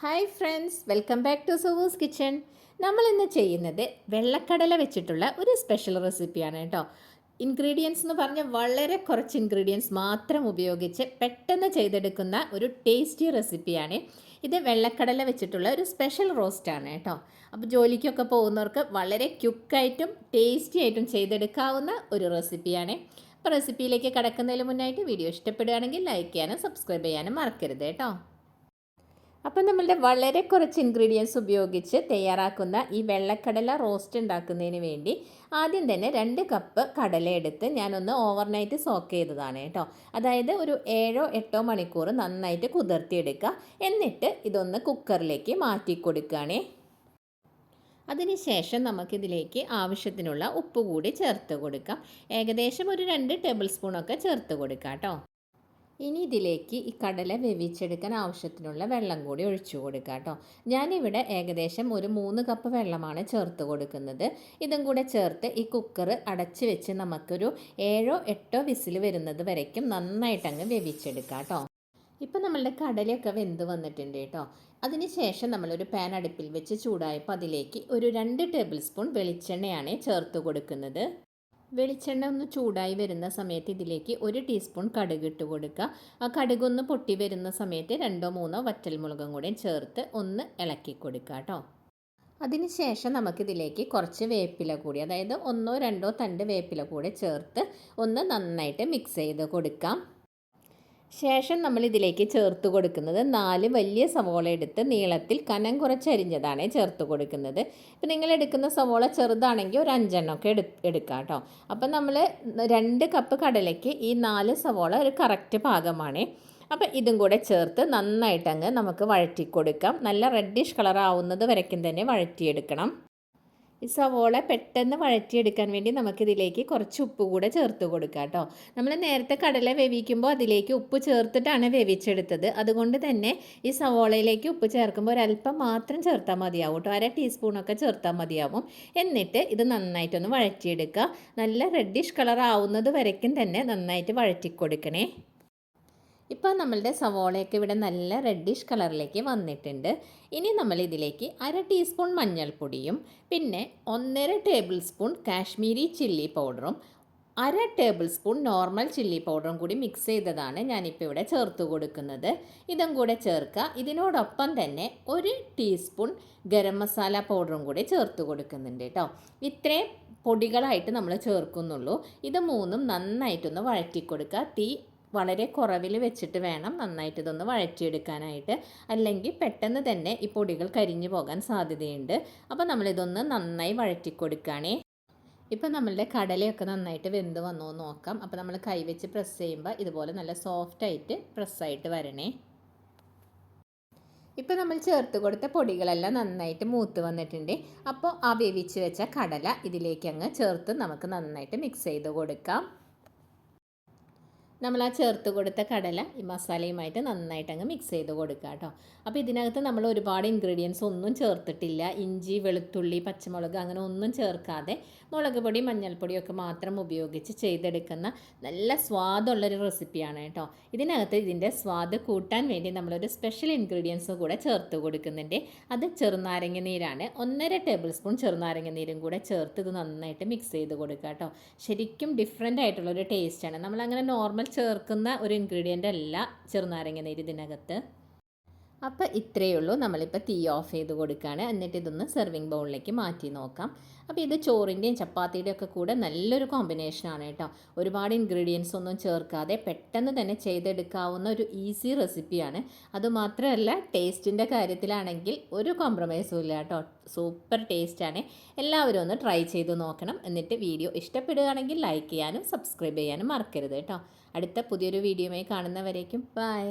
Hi friends, welcome back to Suvu's kitchen. നമ്മളിന്ന് ചെയ്യുന്നത് വെള്ളക്കടല വെച്ചിട്ടുള്ള ഒരു സ്പെഷ്യൽ റെസിപ്പിയാണ് കേട്ടോ. ഇൻഗ്രീഡിയൻസ് എന്ന് പറഞ്ഞാൽ വളരെ കുറച്ച് ഇൻഗ്രീഡിയൻസ് മാത്രം ഉപയോഗിച്ച് പെട്ടെന്ന് ചെയ്തെടുക്കുന്ന ഒരു ടേസ്റ്റി റെസിപ്പിയാണ്. ഇത് വെള്ളക്കടല വെച്ചിട്ടുള്ള ഒരു സ്പെഷ്യൽ റോസ്റ്റാണ് കേട്ടോ. അപ്പോൾ ജോലിക്കൊക്കെ പോകുന്നവർക്ക് വളരെ ക്വിക്കായിട്ടും ടേസ്റ്റി ആയിട്ടും ചെയ്തെടുക്കാവുന്ന ഒരു റെസിപ്പിയാണ്. അപ്പോൾ റെസിപ്പിയിലേക്ക് കടക്കുന്നതിന് മുന്നായിട്ട് വീഡിയോ ഇഷ്ടപ്പെടുകയാണെങ്കിൽ ലൈക്ക് ചെയ്യാനും സബ്സ്ക്രൈബ് ചെയ്യാനും മറക്കരുത് കേട്ടോ. അപ്പം നമ്മളുടെ വളരെ കുറച്ച് ഇൻഗ്രീഡിയൻസ് ഉപയോഗിച്ച് തയ്യാറാക്കുന്ന ഈ വെള്ളക്കടല റോസ്റ്റ് ഉണ്ടാക്കുന്നതിന് വേണ്ടി ആദ്യം തന്നെ 2 കപ്പ് കടല എടുത്ത് ഞാനൊന്ന് ഓവർനൈറ്റ് സോക്ക് ചെയ്തതാണ് കേട്ടോ. അതായത് ഒരു 7-8 മണിക്കൂർ നന്നായിട്ട് കുതിർത്തിയെടുക്കുക. എന്നിട്ട് ഇതൊന്ന് കുക്കറിലേക്ക് മാറ്റി കൊടുക്കുകയാണേ. അതിനുശേഷം നമുക്കിതിലേക്ക് ആവശ്യത്തിനുള്ള ഉപ്പ് കൂടി ചേർത്ത് കൊടുക്കാം. ഏകദേശം ഒരു 2 ടേബിൾ സ്പൂണൊക്കെ ചേർത്ത് കൊടുക്കാം കേട്ടോ. ഇനി ഇതിലേക്ക് ഈ കടല വേവിച്ചെടുക്കാൻ ആവശ്യത്തിനുള്ള വെള്ളം കൂടി ഒഴിച്ചു കൊടുക്കുക കേട്ടോ. ഞാനിവിടെ ഏകദേശം ഒരു 3 കപ്പ് വെള്ളമാണ് ചേർത്ത് കൊടുക്കുന്നത്. ഇതും കൂടെ ചേർത്ത് ഈ കുക്കർ അടച്ച് വെച്ച് നമുക്കൊരു 7-8 വിസിൽ വരുന്നത് വരയ്ക്കും നന്നായിട്ടങ്ങ് വേവിച്ചെടുക്കാം കേട്ടോ. ഇപ്പം നമ്മളുടെ കടലയൊക്കെ വെന്ത് വന്നിട്ടുണ്ട് കേട്ടോ. അതിനുശേഷം നമ്മളൊരു പാൻ അടുപ്പിൽ വെച്ച് ചൂടായപ്പോൾ അതിലേക്ക് ഒരു 2 ടേബിൾ സ്പൂൺ വെളിച്ചെണ്ണയാണ് ചേർത്ത് കൊടുക്കുന്നത്. വെളിച്ചെണ്ണ ഒന്ന് ചൂടായി വരുന്ന സമയത്ത് ഇതിലേക്ക് 1 ടീസ്പൂൺ കടുക് ഇട്ട് കൊടുക്കുക. ആ കടുകൊന്ന് പൊട്ടി വരുന്ന സമയത്ത് 2-3 വറ്റൽമുളകും കൂടെ ചേർത്ത് ഒന്ന് ഇളക്കി കൊടുക്കുക കേട്ടോ. അതിനുശേഷം നമുക്കിതിലേക്ക് കുറച്ച് വേപ്പില കൂടി, അതായത് 1-2 തണ്ട് വേപ്പില കൂടെ ചേർത്ത് ഒന്ന് നന്നായിട്ട് മിക്സ് ചെയ്ത് കൊടുക്കാം. ശേഷം നമ്മൾ ഇതിലേക്ക് ചേർത്ത് കൊടുക്കുന്നത് 4 വലിയ സവോള എടുത്ത് നീളത്തിൽ കനം കുറച്ചരിഞ്ഞതാണ് ചേർത്ത് കൊടുക്കുന്നത്. ഇപ്പം നിങ്ങൾ എടുക്കുന്ന സവോള ചെറുതാണെങ്കിൽ ഒരു 5 എണ്ണമൊക്കെ എടുക്കാം കേട്ടോ. അപ്പം നമ്മൾ 2 കപ്പ് കടലയ്ക്ക് ഈ 4 സവോള ഒരു കറക്റ്റ് പാകമാണ്. അപ്പം ഇതും കൂടെ ചേർത്ത് നന്നായിട്ടങ്ങ് നമുക്ക് വഴറ്റി കൊടുക്കാം. നല്ല റെഡിഷ് കളർ ആവുന്നത് വരയ്ക്കും തന്നെ വഴറ്റിയെടുക്കണം. ഈ സവോള പെട്ടെന്ന് വഴറ്റിയെടുക്കാൻ വേണ്ടി നമുക്കിതിലേക്ക് കുറച്ച് ഉപ്പ് കൂടെ ചേർത്ത് കൊടുക്കാം കേട്ടോ. നമ്മൾ നേരത്തെ കടല വേവിക്കുമ്പോൾ അതിലേക്ക് ഉപ്പ് ചേർത്തിട്ടാണ് വേവിച്ചെടുത്തത്. അതുകൊണ്ട് തന്നെ ഈ സവോളയിലേക്ക് ഉപ്പ് ചേർക്കുമ്പോൾ ഒരല്പം മാത്രം ചേർത്താൽ മതിയാവും കേട്ടോ. 1 ടീസ്പൂണൊക്കെ ചേർത്താൽ മതിയാവും. എന്നിട്ട് ഇത് നന്നായിട്ടൊന്ന് വഴറ്റിയെടുക്കുക. നല്ല റെഡിഷ് കളർ ആവുന്നത് വരയ്ക്കും തന്നെ നന്നായിട്ട് വഴറ്റിക്കൊടുക്കണേ. ഇപ്പോൾ നമ്മളുടെ സവോളയൊക്കെ ഇവിടെ നല്ല റെഡിഷ് കളറിലേക്ക് വന്നിട്ടുണ്ട്. ഇനി നമ്മൾ ഇതിലേക്ക് 1/2 ടീസ്പൂൺ മഞ്ഞൾപ്പൊടിയും പിന്നെ 1.5 ടേബിൾ സ്പൂൺ കാശ്മീരി ചില്ലി പൗഡറും 1/2 ടേബിൾ സ്പൂൺ നോർമൽ ചില്ലി പൗഡറും കൂടി മിക്സ് ചെയ്തതാണ് ഞാനിപ്പോൾ ഇവിടെ ചേർത്ത് കൊടുക്കുന്നത്. ഇതും കൂടെ ചേർക്കുക. ഇതിനോടൊപ്പം തന്നെ 1 ടീസ്പൂൺ ഗരം മസാല പൗഡറും കൂടി ചേർത്ത് കൊടുക്കുന്നുണ്ട് കേട്ടോ. ഇത്രയും പൊടികളായിട്ട് നമ്മൾ ചേർക്കുന്നുള്ളൂ. ഇത് മൂന്നും നന്നായിട്ടൊന്ന് വഴറ്റി കൊടുക്കുക. തീ വളരെ കുറവിൽ വെച്ചിട്ട് വേണം നന്നായിട്ട് ഇതൊന്ന് വഴറ്റിയെടുക്കാനായിട്ട്. അല്ലെങ്കിൽ പെട്ടെന്ന് തന്നെ ഈ പൊടികൾ കരിഞ്ഞു പോകാൻ സാധ്യതയുണ്ട്. അപ്പോൾ നമ്മളിതൊന്ന് നന്നായി വഴറ്റിക്കൊടുക്കുകയാണേ. ഇപ്പോൾ നമ്മളുടെ കടലയൊക്കെ നന്നായിട്ട് വെന്ത് വന്നോ നോക്കാം. അപ്പോൾ നമ്മൾ കൈവച്ച് പ്രസ് ചെയ്യുമ്പോൾ ഇതുപോലെ നല്ല സോഫ്റ്റായിട്ട് പ്രസ്സായിട്ട് വരണേ. ഇപ്പോൾ നമ്മൾ ചേർത്ത് കൊടുത്ത പൊടികളെല്ലാം നന്നായിട്ട് മൂത്ത് വന്നിട്ടുണ്ട്. അപ്പോൾ ആ വേവിച്ച് വെച്ച കടല ഇതിലേക്ക് അങ്ങ് ചേർത്ത് നമുക്ക് നന്നായിട്ട് മിക്സ് ചെയ്ത് കൊടുക്കാം. നമ്മൾ ആ ചേർത്ത് കൊടുത്ത കടല ഈ മസാലയുമായിട്ട് നന്നായിട്ട് അങ്ങ് മിക്സ് ചെയ്ത് കൊടുക്കുക കേട്ടോ. അപ്പോൾ ഇതിനകത്ത് നമ്മൾ ഒരുപാട് ഇൻഗ്രീഡിയൻസ് ഒന്നും ചേർത്തിട്ടില്ല. ഇഞ്ചി, വെളുത്തുള്ളി, പച്ചമുളക് അങ്ങനെ ഒന്നും ചേർക്കാതെ മുളക് പൊടി, മഞ്ഞൾപ്പൊടിയൊക്കെ മാത്രം ഉപയോഗിച്ച് ചെയ്തെടുക്കുന്ന നല്ല സ്വാദുള്ളൊരു റെസിപ്പിയാണ് കേട്ടോ. ഇതിനകത്ത് ഇതിൻ്റെ സ്വാദ് കൂട്ടാൻ വേണ്ടി നമ്മളൊരു സ്പെഷ്യൽ ഇൻഗ്രീഡിയൻസ് കൂടെ ചേർത്ത് കൊടുക്കുന്നുണ്ട്. അത് ചെറുനാരങ്ങ നീരാണ്. 1.5 ടേബിൾ സ്പൂൺ ചെറുനാരങ്ങ നീരും കൂടെ ചേർത്ത് ഇത് നന്നായിട്ട് മിക്സ് ചെയ്ത് കൊടുക്കുക കേട്ടോ. ശരിക്കും ഡിഫറെൻ്റ് ആയിട്ടുള്ളൊരു ടേസ്റ്റാണ്. നമ്മളങ്ങനെ നോർമൽ ചേർക്കുന്ന ഒരു ഇൻഗ്രീഡിയൻ്റ് അല്ല ചെറുനാരങ്ങ നീര് ഇതിനകത്ത്. അപ്പോൾ ഇത്രയേ ഉള്ളൂ. നമ്മളിപ്പോൾ തീ ഓഫ് ചെയ്ത് കൊടുക്കുകയാണ്. എന്നിട്ട് ഇതൊന്ന് സെർവിങ് ബൗളിലേക്ക് മാറ്റി നോക്കാം. അപ്പോൾ ഇത് ചോറിൻ്റെയും ചപ്പാത്തിയുടെയും ഒക്കെ കൂടെ നല്ലൊരു കോമ്പിനേഷനാണ് കേട്ടോ. ഒരുപാട് ഇൻഗ്രീഡിയൻസ് ഒന്നും ചേർക്കാതെ പെട്ടെന്ന് തന്നെ ചെയ്തെടുക്കാവുന്ന ഒരു ഈസി റെസിപ്പിയാണ്. അതുമാത്രമല്ല ടേസ്റ്റിൻ്റെ കാര്യത്തിലാണെങ്കിൽ ഒരു കോംപ്രമൈസും ഇല്ല കേട്ടോ. സൂപ്പർ ടേസ്റ്റാണ്. എല്ലാവരും ഒന്ന് ട്രൈ ചെയ്ത് നോക്കണം. എന്നിട്ട് വീഡിയോ ഇഷ്ടപ്പെടുകയാണെങ്കിൽ ലൈക്ക് ചെയ്യാനും സബ്സ്ക്രൈബ് ചെയ്യാനും മറക്കരുത് കേട്ടോ. അടുത്ത പുതിയൊരു വീഡിയോയുമായി കാണുന്നവരേക്കും ബൈ.